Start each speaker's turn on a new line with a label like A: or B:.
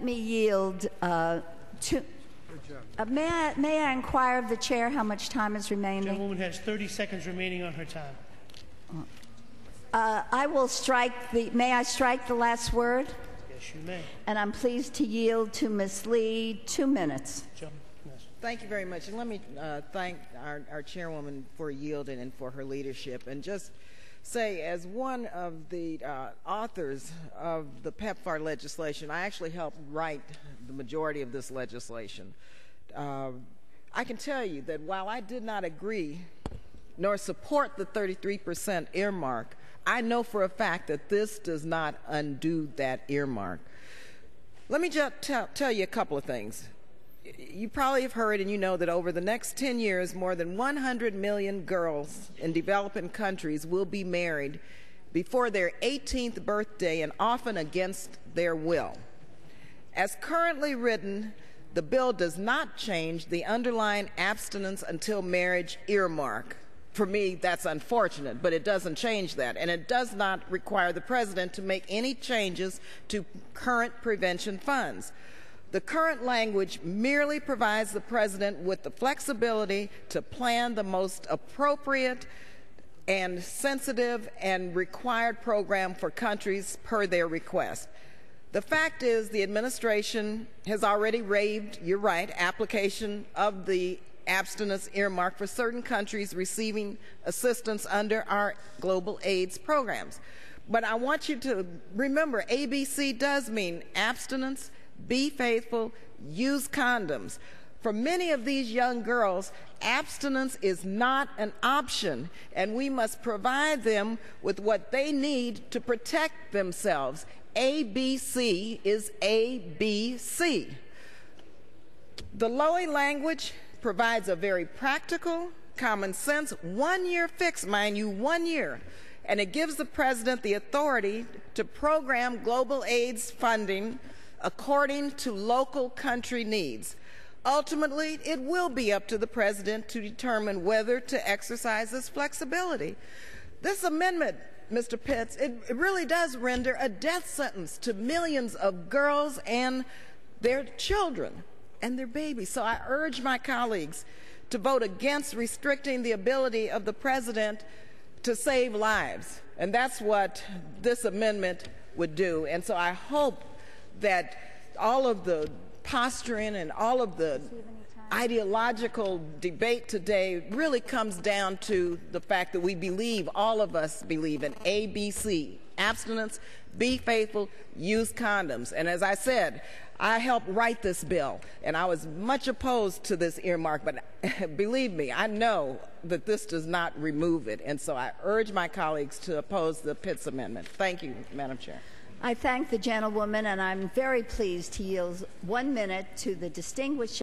A: me yield to... may I inquire of the chair how much time is remaining?
B: The gentlewoman has 30 seconds remaining on her time.
A: I will strike the... May I strike the last word?
B: Yes, you may.
A: And I'm pleased to yield to Ms. Lee 2 minutes.
B: Yes.
C: Thank you very much. And let me thank our chairwoman for yielding and for her leadership. And just say, as one of the authors of the PEPFAR legislation, I actually helped write the majority of this legislation. I can tell you that while I did not agree nor support the 33% earmark, I know for a fact that this does not undo that earmark. Let me just tell you a couple of things. You probably have heard and you know that over the next 10 years, more than 100 million girls in developing countries will be married before their 18th birthday and often against their will. As currently written, the bill does not change the underlying abstinence until marriage earmark. For me, that's unfortunate, but it doesn't change that. And it does not require the President to make any changes to current prevention funds. The current language merely provides the President with the flexibility to plan the most appropriate and sensitive and required program for countries per their request. The fact is the administration has already waived, you're right, application of the abstinence earmark for certain countries receiving assistance under our global AIDS programs. But I want you to remember, ABC does mean abstinence, be faithful, use condoms. For many of these young girls, abstinence is not an option, and we must provide them with what they need to protect themselves. ABC is ABC. The Lowy language provides a very practical, common sense, 1-year fix, mind you, 1 year, and it gives the President the authority to program global AIDS funding according to local country needs. Ultimately, it will be up to the President to determine whether to exercise this flexibility. This amendment, Mr. Pitts, it really does render a death sentence to millions of girls and their children and their babies. So I urge my colleagues to vote against restricting the ability of the President to save lives. And that's what this amendment would do. And so I hope that all of the posturing and all of the ideological debate today really comes down to the fact that we believe, all of us believe in ABC, abstinence, be faithful, use condoms. And as I said, I helped write this bill, and I was much opposed to this earmark, but believe me, I know that this does not remove it. And so I urge my colleagues to oppose the Pitts amendment. Thank you, Madam Chair.
A: I thank the gentlewoman, and I'm very pleased to yield 1 minute to the distinguished